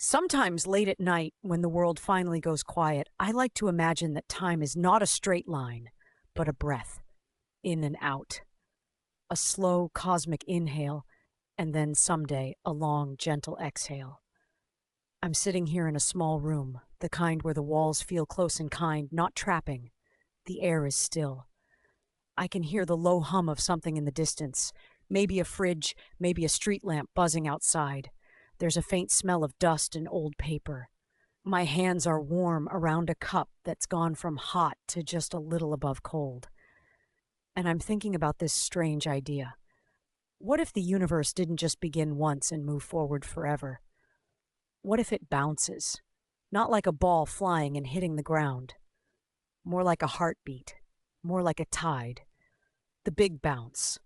Sometimes late at night, when the world finally goes quiet, I like to imagine that time is not a straight line, but a breath, in and out. A slow cosmic inhale, and then someday a long, gentle exhale. I'm sitting here in a small room, the kind where the walls feel close and kind, not trapping. The air is still. I can hear the low hum of something in the distance, maybe a fridge, maybe a street lamp buzzing outside. There's a faint smell of dust and old paper. My hands are warm around a cup that's gone from hot to just a little above cold. And I'm thinking about this strange idea. What if the universe didn't just begin once and move forward forever? What if it bounces? Not like a ball flying and hitting the ground. More like a heartbeat. More like a tide. The big bounce.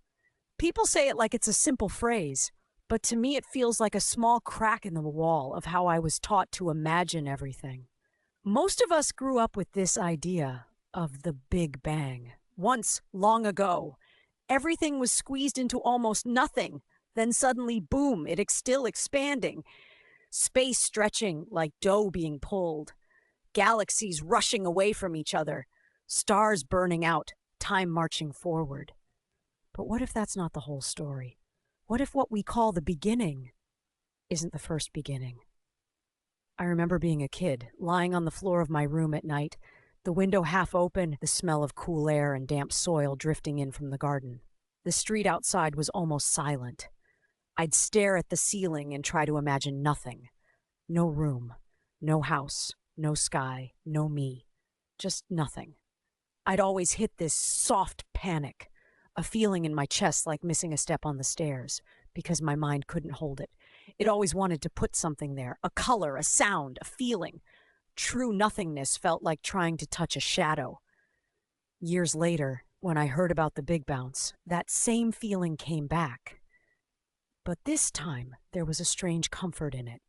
People say it like it's a simple phrase, but to me it feels like a small crack in the wall of how I was taught to imagine everything. Most of us grew up with this idea of the Big Bang. Once, long ago, everything was squeezed into almost nothing. Then suddenly, boom, it's still expanding. Space stretching like dough being pulled. Galaxies rushing away from each other. Stars burning out, time marching forward. But what if that's not the whole story? What if what we call the beginning isn't the first beginning? I remember being a kid, lying on the floor of my room at night, the window half open, the smell of cool air and damp soil drifting in from the garden. The street outside was almost silent. I'd stare at the ceiling and try to imagine nothing. No room, no house, no sky, no me. Just nothing. I'd always hit this soft panic, a feeling in my chest like missing a step on the stairs, because my mind couldn't hold it. It always wanted to put something there, a color, a sound, a feeling. True nothingness felt like trying to touch a shadow. Years later, when I heard about the Big Bounce, that same feeling came back. But this time, there was a strange comfort in it,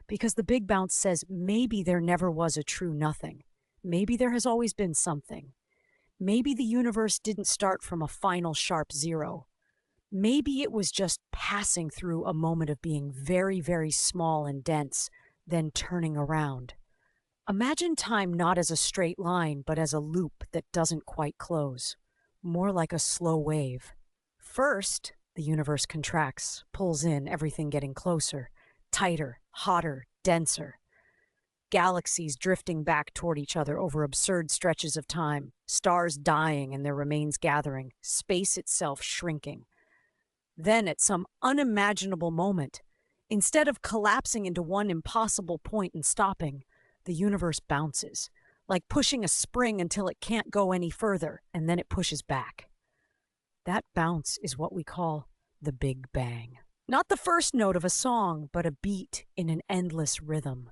because the Big Bounce says maybe there never was a true nothing. Maybe there has always been something. Maybe the universe didn't start from a final sharp zero. Maybe it was just passing through a moment of being very, very small and dense, then turning around. Imagine time not as a straight line, but as a loop that doesn't quite close. More like a slow wave. First, the universe contracts, pulls in, everything getting closer, tighter, hotter, denser. Galaxies drifting back toward each other over absurd stretches of time, stars dying and their remains gathering, space itself shrinking. Then, at some unimaginable moment, instead of collapsing into one impossible point and stopping, the universe bounces, like pushing a spring until it can't go any further, and then it pushes back. That bounce is what we call the Big Bang. Not the first note of a song, but a beat in an endless rhythm.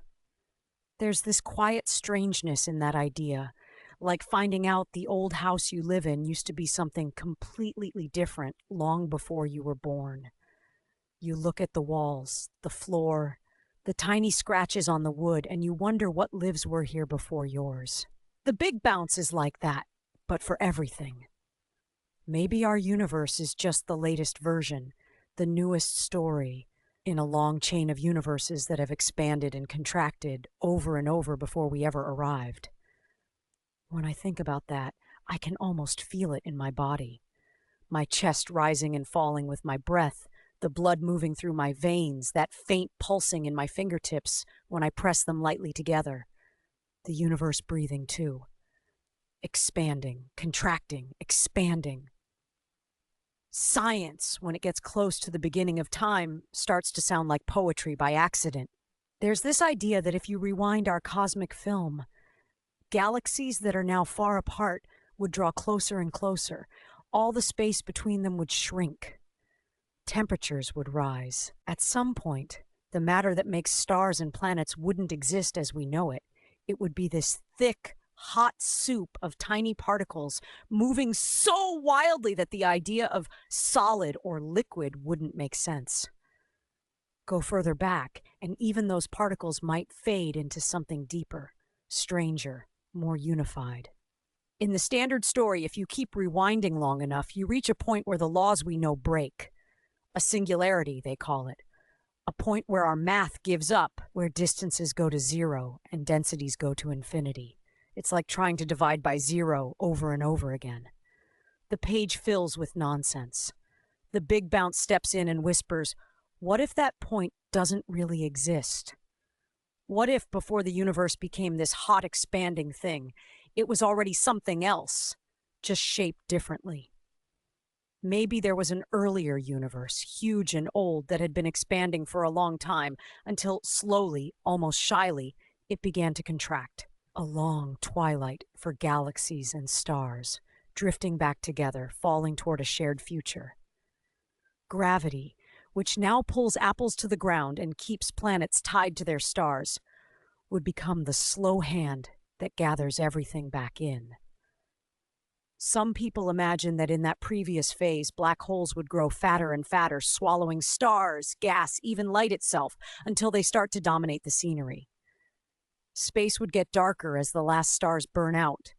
There's this quiet strangeness in that idea, like finding out the old house you live in used to be something completely different long before you were born. You look at the walls, the floor, the tiny scratches on the wood, and you wonder what lives were here before yours. The Big Bounce is like that, but for everything. Maybe our universe is just the latest version, the newest story, in a long chain of universes that have expanded and contracted over and over before we ever arrived. When I think about that, I can almost feel it in my body. My chest rising and falling with my breath, the blood moving through my veins, that faint pulsing in my fingertips when I press them lightly together. The universe breathing too. Expanding, contracting, expanding. Science, when it gets close to the beginning of time, starts to sound like poetry by accident. There's this idea that if you rewind our cosmic film, galaxies that are now far apart would draw closer and closer. All the space between them would shrink. Temperatures would rise. At some point, the matter that makes stars and planets wouldn't exist as we know it. It would be this thick, hot soup of tiny particles moving so wildly that the idea of solid or liquid wouldn't make sense. Go further back, and even those particles might fade into something deeper, stranger, more unified. In the standard story, if you keep rewinding long enough, you reach a point where the laws we know break. A singularity, they call it. A point where our math gives up, where distances go to zero and densities go to infinity. It's like trying to divide by zero over and over again. The page fills with nonsense. The big bounce steps in and whispers, what if that point doesn't really exist? What if, before the universe became this hot, expanding thing, it was already something else, just shaped differently? Maybe there was an earlier universe, huge and old, that had been expanding for a long time, until slowly, almost shyly, it began to contract. A long twilight for galaxies and stars, drifting back together, falling toward a shared future. Gravity, which now pulls apples to the ground and keeps planets tied to their stars, would become the slow hand that gathers everything back in. Some people imagine that in that previous phase, black holes would grow fatter and fatter, swallowing stars, gas, even light itself, until they start to dominate the scenery. Space would get darker as the last stars burn out,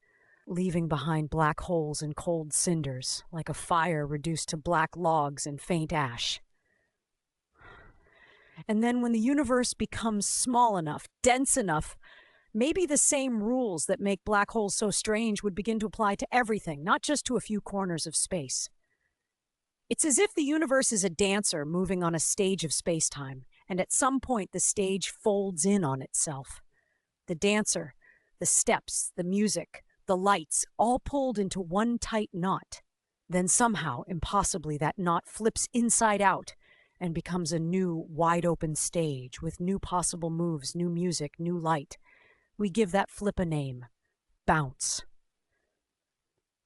leaving behind black holes and cold cinders, like a fire reduced to black logs and faint ash. And then when the universe becomes small enough, dense enough, maybe the same rules that make black holes so strange would begin to apply to everything, not just to a few corners of space. It's as if the universe is a dancer moving on a stage of space-time, and at some point the stage folds in on itself. The dancer, the steps, the music, the lights, all pulled into one tight knot. Then somehow, impossibly, that knot flips inside out and becomes a new, wide-open stage with new possible moves, new music, new light. We give that flip a name: bounce.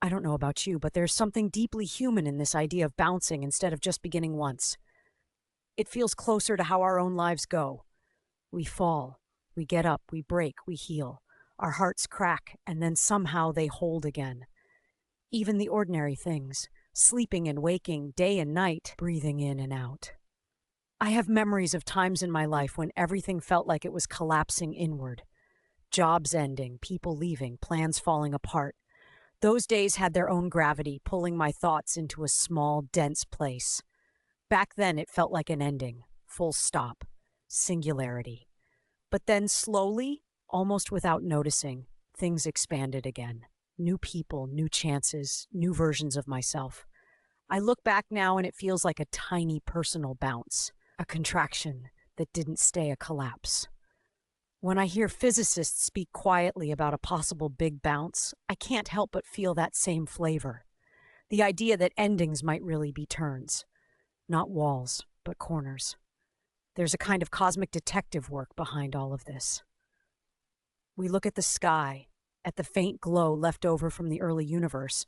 I don't know about you, but there's something deeply human in this idea of bouncing instead of just beginning once. It feels closer to how our own lives go. We fall, we get up, we break, we heal. Our hearts crack, and then somehow they hold again. Even the ordinary things, sleeping and waking, day and night, breathing in and out. I have memories of times in my life when everything felt like it was collapsing inward. Jobs ending, people leaving, plans falling apart. Those days had their own gravity, pulling my thoughts into a small, dense place. Back then it felt like an ending, full stop, singularity. But then slowly, almost without noticing, things expanded again. New people, new chances, new versions of myself. I look back now and it feels like a tiny personal bounce, a contraction that didn't stay a collapse. When I hear physicists speak quietly about a possible big bounce, I can't help but feel that same flavor. The idea that endings might really be turns. Not walls, but corners. There's a kind of cosmic detective work behind all of this. We look at the sky, at the faint glow left over from the early universe,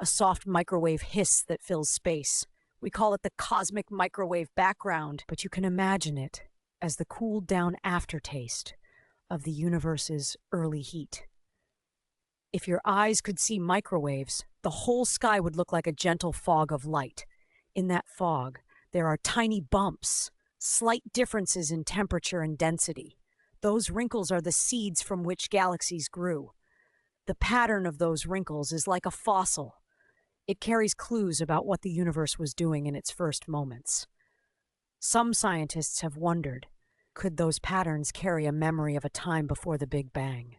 a soft microwave hiss that fills space. We call it the cosmic microwave background, but you can imagine it as the cooled down aftertaste of the universe's early heat. If your eyes could see microwaves, the whole sky would look like a gentle fog of light. In that fog, there are tiny bumps, slight differences in temperature and density. Those wrinkles are the seeds from which galaxies grew. The pattern of those wrinkles is like a fossil. It carries clues about what the universe was doing in its first moments. Some scientists have wondered, could those patterns carry a memory of a time before the Big Bang?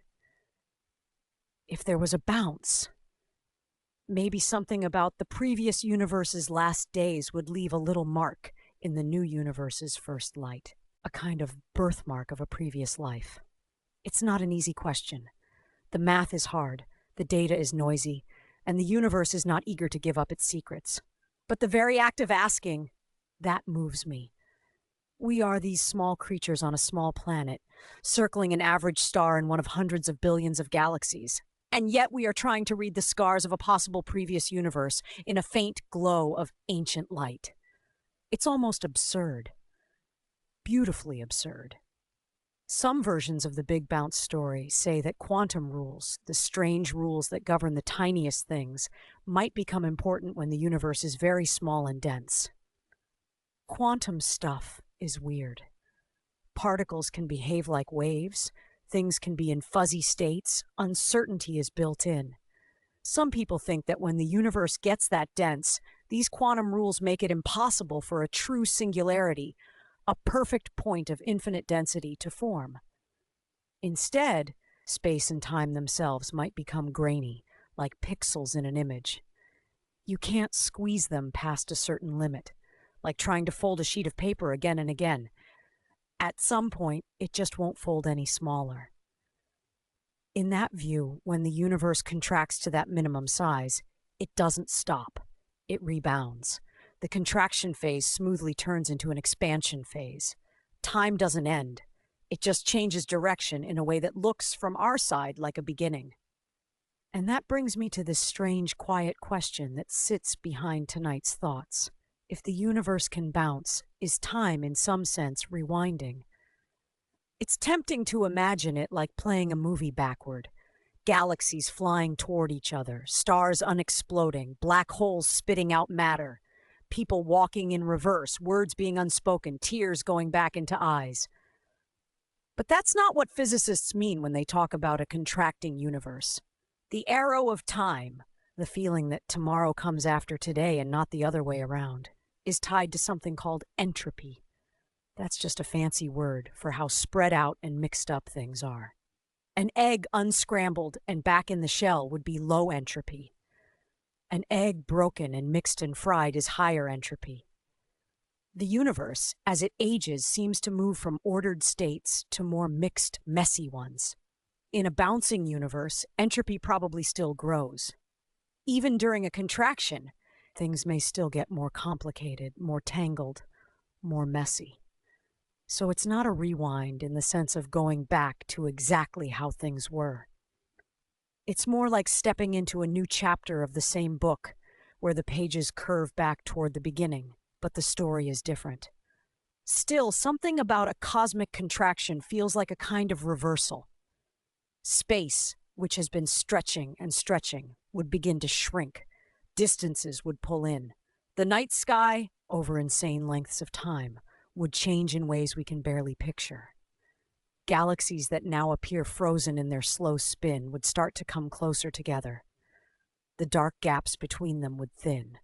If there was a bounce, maybe something about the previous universe's last days would leave a little mark in the new universe's first light, a kind of birthmark of a previous life. It's not an easy question. The math is hard, the data is noisy, and the universe is not eager to give up its secrets. But the very act of asking, that moves me. We are these small creatures on a small planet, circling an average star in one of hundreds of billions of galaxies. And yet we are trying to read the scars of a possible previous universe in a faint glow of ancient light. It's almost absurd. Beautifully absurd. Some versions of the Big Bounce story say that quantum rules, the strange rules that govern the tiniest things, might become important when the universe is very small and dense. Quantum stuff is weird. Particles can behave like waves, things can be in fuzzy states, uncertainty is built in. Some people think that when the universe gets that dense, these quantum rules make it impossible for a true singularity, a perfect point of infinite density to form. Instead, space and time themselves might become grainy, like pixels in an image. You can't squeeze them past a certain limit, like trying to fold a sheet of paper again and again. At some point, it just won't fold any smaller. In that view, when the universe contracts to that minimum size, it doesn't stop. It rebounds. The contraction phase smoothly turns into an expansion phase. Time doesn't end. It just changes direction in a way that looks, from our side, like a beginning. And that brings me to this strange, quiet question that sits behind tonight's thoughts. If the universe can bounce, is time, in some sense, rewinding? It's tempting to imagine it like playing a movie backward. Galaxies flying toward each other, stars unexploding, black holes spitting out matter, people walking in reverse, words being unspoken, tears going back into eyes. But that's not what physicists mean when they talk about a contracting universe. The arrow of time, the feeling that tomorrow comes after today and not the other way around, is tied to something called entropy. That's just a fancy word for how spread out and mixed up things are. An egg unscrambled and back in the shell would be low entropy. An egg broken and mixed and fried is higher entropy. The universe, as it ages, seems to move from ordered states to more mixed, messy ones. In a bouncing universe, entropy probably still grows. Even during a contraction, things may still get more complicated, more tangled, more messy. So it's not a rewind in the sense of going back to exactly how things were. It's more like stepping into a new chapter of the same book, where the pages curve back toward the beginning, but the story is different. Still, something about a cosmic contraction feels like a kind of reversal. Space, which has been stretching and stretching, would begin to shrink. Distances would pull in. The night sky, over insane lengths of time, would change in ways we can barely picture. Galaxies that now appear frozen in their slow spin would start to come closer together. The dark gaps between them would thin.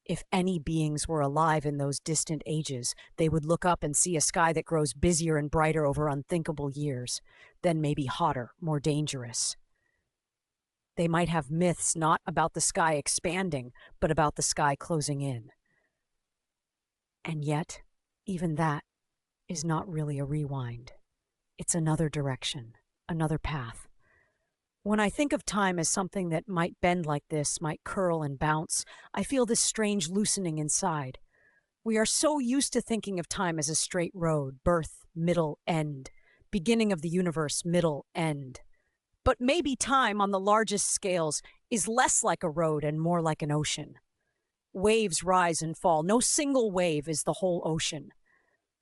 If any beings were alive in those distant ages, they would look up and see a sky that grows busier and brighter over unthinkable years, then maybe hotter, more dangerous. They might have myths not about the sky expanding, but about the sky closing in. And yet, even that is not really a rewind. It's another direction, another path. When I think of time as something that might bend like this, might curl and bounce, I feel this strange loosening inside. We are so used to thinking of time as a straight road, birth, middle, end, beginning of the universe, middle, end. But maybe time on the largest scales is less like a road and more like an ocean. Waves rise and fall. No single wave is the whole ocean.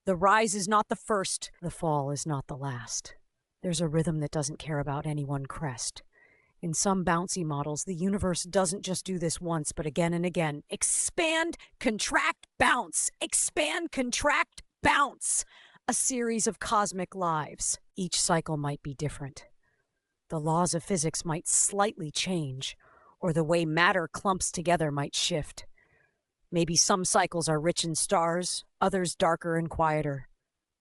The rise is not the first, the fall is not the last. There's a rhythm that doesn't care about any one crest. In some bouncy models, the universe doesn't just do this once, but again and again. Expand, contract, bounce. Expand, contract, bounce. A series of cosmic lives. Each cycle might be different. The laws of physics might slightly change, or the way matter clumps together might shift. Maybe some cycles are rich in stars, others darker and quieter.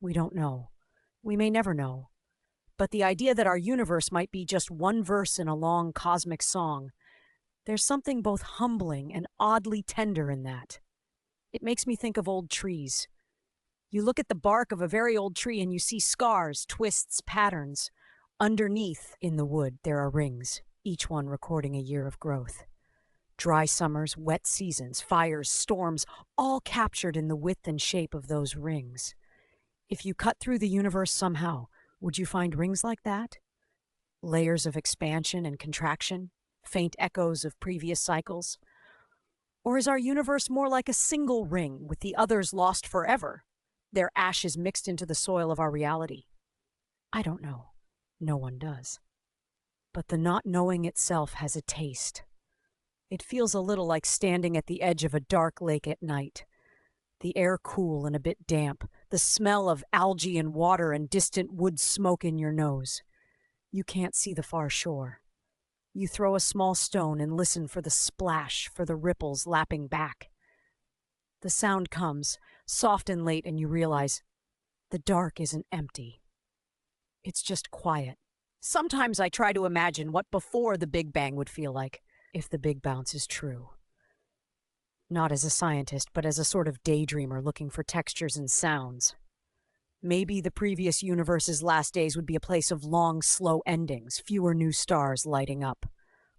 We don't know. We may never know. But the idea that our universe might be just one verse in a long cosmic song, there's something both humbling and oddly tender in that. It makes me think of old trees. You look at the bark of a very old tree and you see scars, twists, patterns. Underneath, in the wood, there are rings, each one recording a year of growth. Dry summers, wet seasons, fires, storms, all captured in the width and shape of those rings. If you cut through the universe somehow, would you find rings like that? Layers of expansion and contraction, faint echoes of previous cycles? Or is our universe more like a single ring with the others lost forever, their ashes mixed into the soil of our reality? I don't know. No one does. But the not knowing itself has a taste. It feels a little like standing at the edge of a dark lake at night. The air cool and a bit damp, the smell of algae and water and distant wood smoke in your nose. You can't see the far shore. You throw a small stone and listen for the splash, for the ripples lapping back. The sound comes, soft and late, and you realize the dark isn't empty. It's just quiet. Sometimes I try to imagine what before the Big Bang would feel like, if the Big Bounce is true. Not as a scientist, but as a sort of daydreamer looking for textures and sounds. Maybe the previous universe's last days would be a place of long, slow endings, fewer new stars lighting up,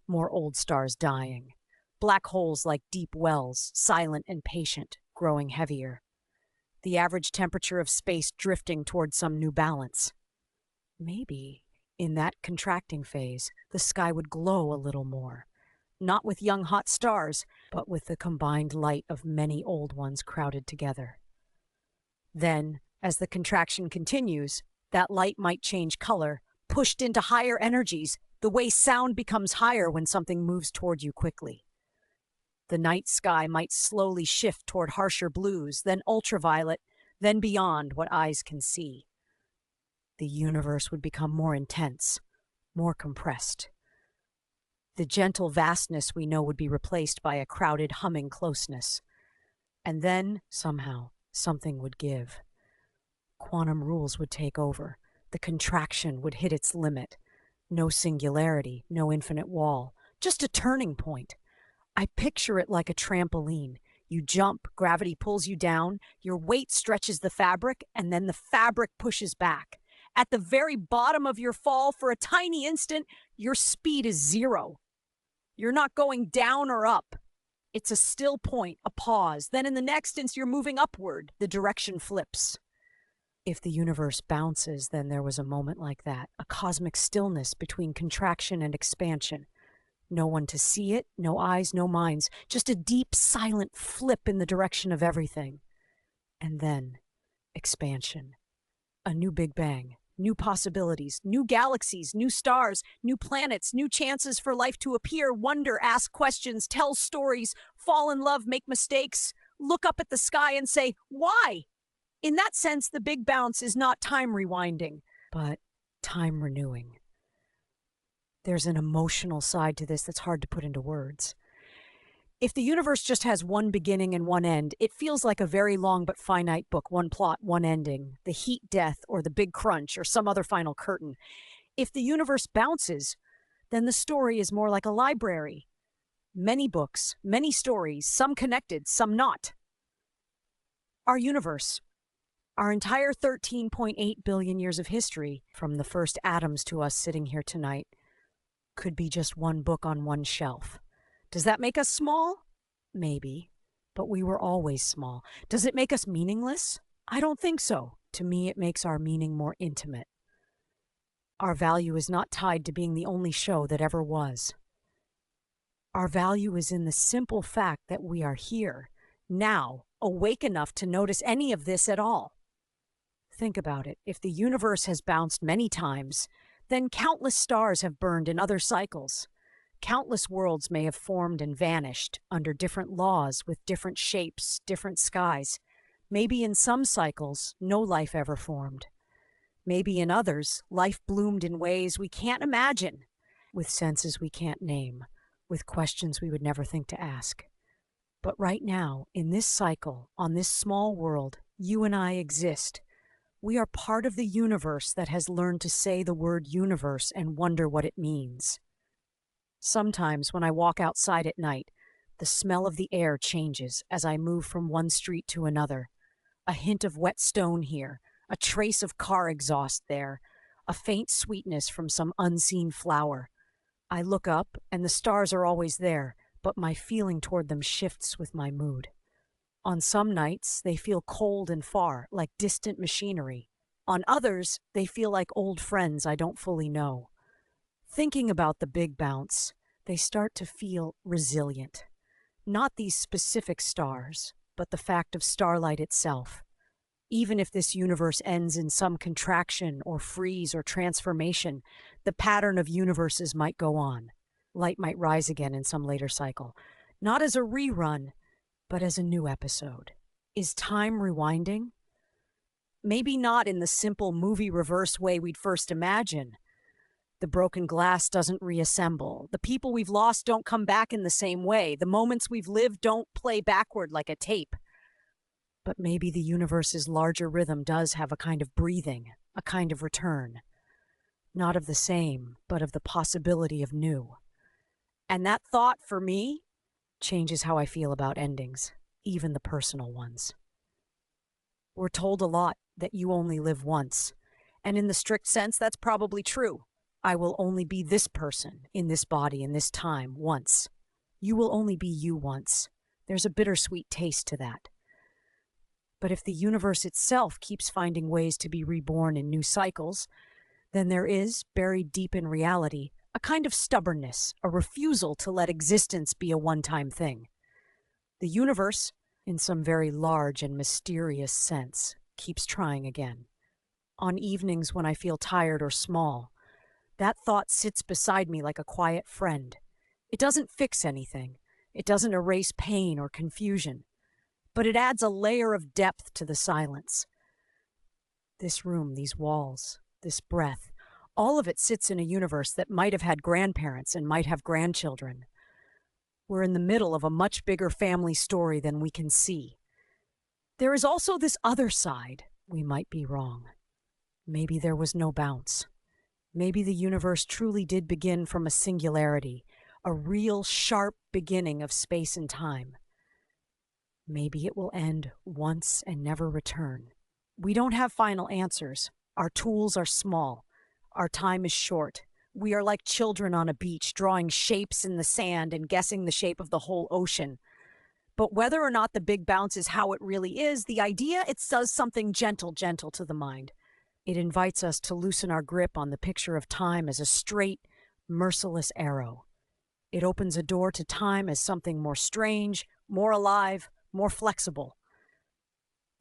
more old stars dying. Black holes like deep wells, silent and patient, growing heavier. The average temperature of space drifting toward some new balance. Maybe, in that contracting phase, the sky would glow a little more. Not with young hot stars, but with the combined light of many old ones crowded together. Then, as the contraction continues, that light might change color, pushed into higher energies, the way sound becomes higher when something moves toward you quickly. The night sky might slowly shift toward harsher blues, then ultraviolet, then beyond what eyes can see. The universe would become more intense, more compressed. The gentle vastness we know would be replaced by a crowded, humming closeness. And then, somehow, something would give. Quantum rules would take over. The contraction would hit its limit. No singularity, no infinite wall, just a turning point. I picture it like a trampoline. You jump, gravity pulls you down, your weight stretches the fabric, and then the fabric pushes back. At the very bottom of your fall, for a tiny instant, your speed is zero. You're not going down or up. It's a still point, a pause. Then in the next instant, you're moving upward. The direction flips. If the universe bounces, then there was a moment like that, a cosmic stillness between contraction and expansion. No one to see it, no eyes, no minds, just a deep, silent flip in the direction of everything. And then, expansion. A new Big Bang. New possibilities, new galaxies, new stars, new planets, new chances for life to appear, wonder, ask questions, tell stories, fall in love, make mistakes, look up at the sky and say, why? In that sense, the Big Bounce is not time rewinding, but time renewing. There's an emotional side to this that's hard to put into words. If the universe just has one beginning and one end, it feels like a very long but finite book, one plot, one ending, the heat death or the big crunch or some other final curtain. If the universe bounces, then the story is more like a library. Many books, many stories, some connected, some not. Our universe, our entire 13.8 billion years of history, from the first atoms to us sitting here tonight, could be just one book on one shelf. Does that make us small? Maybe. But we were always small. Does it make us meaningless? I don't think so. To me, it makes our meaning more intimate. Our value is not tied to being the only show that ever was. Our value is in the simple fact that we are here, now, awake enough to notice any of this at all. Think about it. If the universe has bounced many times, then countless stars have burned in other cycles. Countless worlds may have formed and vanished under different laws with different shapes, different skies. Maybe in some cycles, no life ever formed. Maybe in others, life bloomed in ways we can't imagine, with senses we can't name, with questions we would never think to ask. But right now, in this cycle, on this small world, you and I exist. We are part of the universe that has learned to say the word universe and wonder what it means. Sometimes when I walk outside at night, the smell of the air changes as I move from one street to another. A hint of wet stone here, a trace of car exhaust there, a faint sweetness from some unseen flower. I look up and the stars are always there, but my feeling toward them shifts with my mood. On some nights, they feel cold and far, like distant machinery. On others, they feel like old friends I don't fully know. Thinking about the Big Bounce, they start to feel resilient. Not these specific stars, but the fact of starlight itself. Even if this universe ends in some contraction or freeze or transformation, the pattern of universes might go on. Light might rise again in some later cycle. Not as a rerun, but as a new episode. Is time rewinding? Maybe not in the simple movie reverse way we'd first imagine. The broken glass doesn't reassemble. The people we've lost don't come back in the same way. The moments we've lived don't play backward like a tape. But maybe the universe's larger rhythm does have a kind of breathing, a kind of return. Not of the same, but of the possibility of new. And that thought, for me, changes how I feel about endings, even the personal ones. We're told a lot that you only live once. And in the strict sense, that's probably true. I will only be this person, in this body, in this time, once. You will only be you once. There's a bittersweet taste to that. But if the universe itself keeps finding ways to be reborn in new cycles, then there is, buried deep in reality, a kind of stubbornness, a refusal to let existence be a one-time thing. The universe, in some very large and mysterious sense, keeps trying again. On evenings when I feel tired or small, that thought sits beside me like a quiet friend. It doesn't fix anything. It doesn't erase pain or confusion. But it adds a layer of depth to the silence. This room, these walls, this breath, all of it sits in a universe that might have had grandparents and might have grandchildren. We're in the middle of a much bigger family story than we can see. There is also this other side. We might be wrong. Maybe there was no bounce. Maybe the universe truly did begin from a singularity, a real sharp beginning of space and time. Maybe it will end once and never return. We don't have final answers. Our tools are small. Our time is short. We are like children on a beach, drawing shapes in the sand and guessing the shape of the whole ocean. But whether or not the big bounce is how it really is, the idea, it does something gentle to the mind. It invites us to loosen our grip on the picture of time as a straight, merciless arrow. It opens a door to time as something more strange, more alive, more flexible.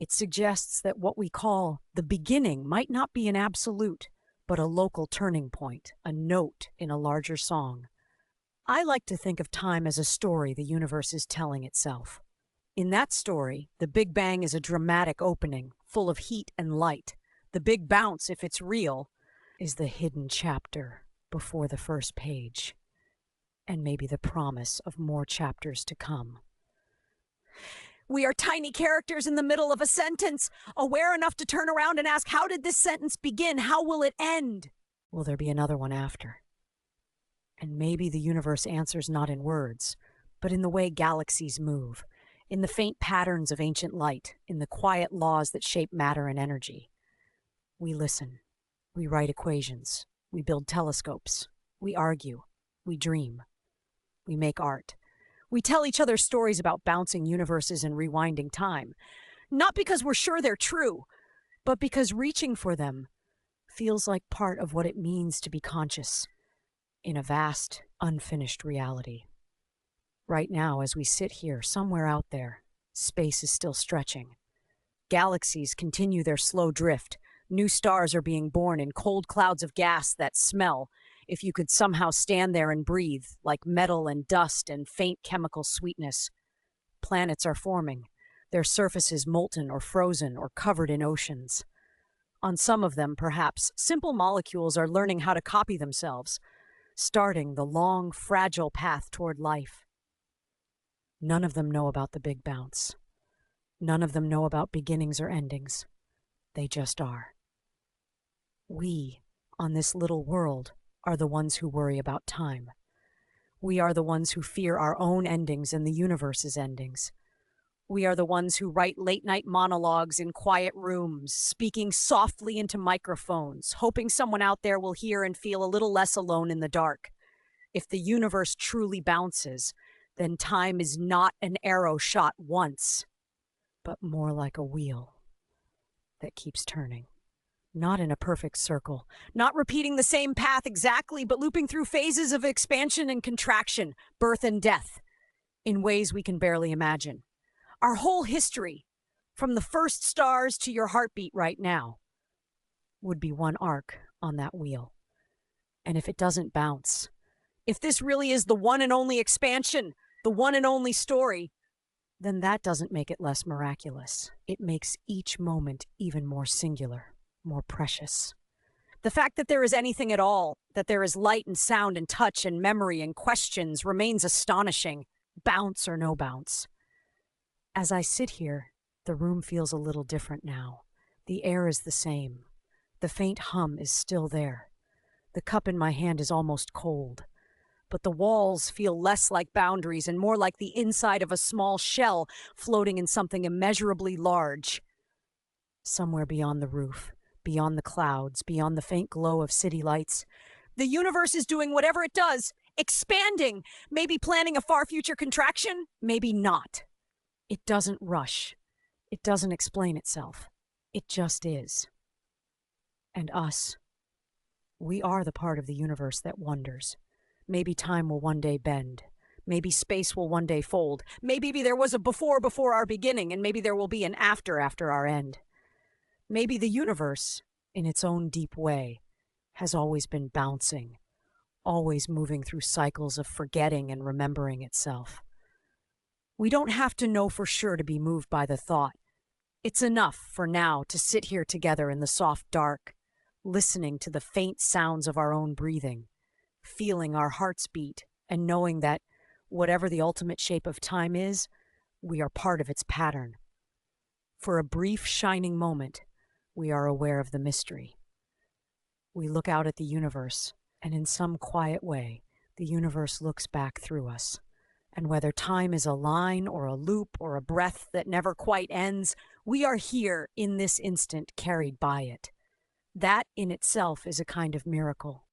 It suggests that what we call the beginning might not be an absolute, but a local turning point, a note in a larger song. I like to think of time as a story the universe is telling itself. In that story, the Big Bang is a dramatic opening, full of heat and light. The big bounce, if it's real, is the hidden chapter before the first page, and maybe the promise of more chapters to come. We are tiny characters in the middle of a sentence, aware enough to turn around and ask, how did this sentence begin? How will it end? Will there be another one after? And maybe the universe answers not in words, but in the way galaxies move, in the faint patterns of ancient light, in the quiet laws that shape matter and energy. We listen. We write equations. We build telescopes. We argue. We dream. We make art. We tell each other stories about bouncing universes and rewinding time, not because we're sure they're true, but because reaching for them feels like part of what it means to be conscious in a vast, unfinished reality. Right now, as we sit here, somewhere out there, space is still stretching. Galaxies continue their slow drift. New stars are being born in cold clouds of gas that smell, if you could somehow stand there and breathe, like metal and dust and faint chemical sweetness. Planets are forming, their surfaces molten or frozen or covered in oceans. On some of them, perhaps, simple molecules are learning how to copy themselves, starting the long, fragile path toward life. None of them know about the big bounce. None of them know about beginnings or endings. They just are. We, on this little world, are the ones who worry about time. We are the ones who fear our own endings and the universe's endings. We are the ones who write late-night monologues in quiet rooms, speaking softly into microphones, hoping someone out there will hear and feel a little less alone in the dark. If the universe truly bounces, then time is not an arrow shot once, but more like a wheel that keeps turning. Not in a perfect circle, not repeating the same path exactly, but looping through phases of expansion and contraction, birth and death, in ways we can barely imagine. Our whole history, from the first stars to your heartbeat right now, would be one arc on that wheel. And if it doesn't bounce, if this really is the one and only expansion, the one and only story, then that doesn't make it less miraculous. It makes each moment even more singular, more precious. The fact that there is anything at all, that there is light and sound and touch and memory and questions remains astonishing, bounce or no bounce. As I sit here, The room feels a little different now. The air is the same. The faint hum is still there. The cup in my hand is almost cold. But the walls feel less like boundaries and more like the inside of a small shell floating in something immeasurably large. Somewhere beyond the roof, beyond the clouds, beyond the faint glow of city lights, the universe is doing whatever it does, expanding, maybe planning a far future contraction, maybe not. It doesn't rush. It doesn't explain itself. It just is. And us, we are the part of the universe that wonders. Maybe time will one day bend. Maybe space will one day fold. Maybe there was a before our beginning, and maybe there will be an after our end. Maybe the universe, in its own deep way, has always been bouncing, always moving through cycles of forgetting and remembering itself. We don't have to know for sure to be moved by the thought. It's enough for now to sit here together in the soft dark, listening to the faint sounds of our own breathing, feeling our hearts beat, and knowing that, whatever the ultimate shape of time is, we are part of its pattern. For a brief, shining moment, we are aware of the mystery. We look out at the universe, and in some quiet way, the universe looks back through us. And whether time is a line or a loop or a breath that never quite ends, we are here in this instant carried by it. That in itself is a kind of miracle.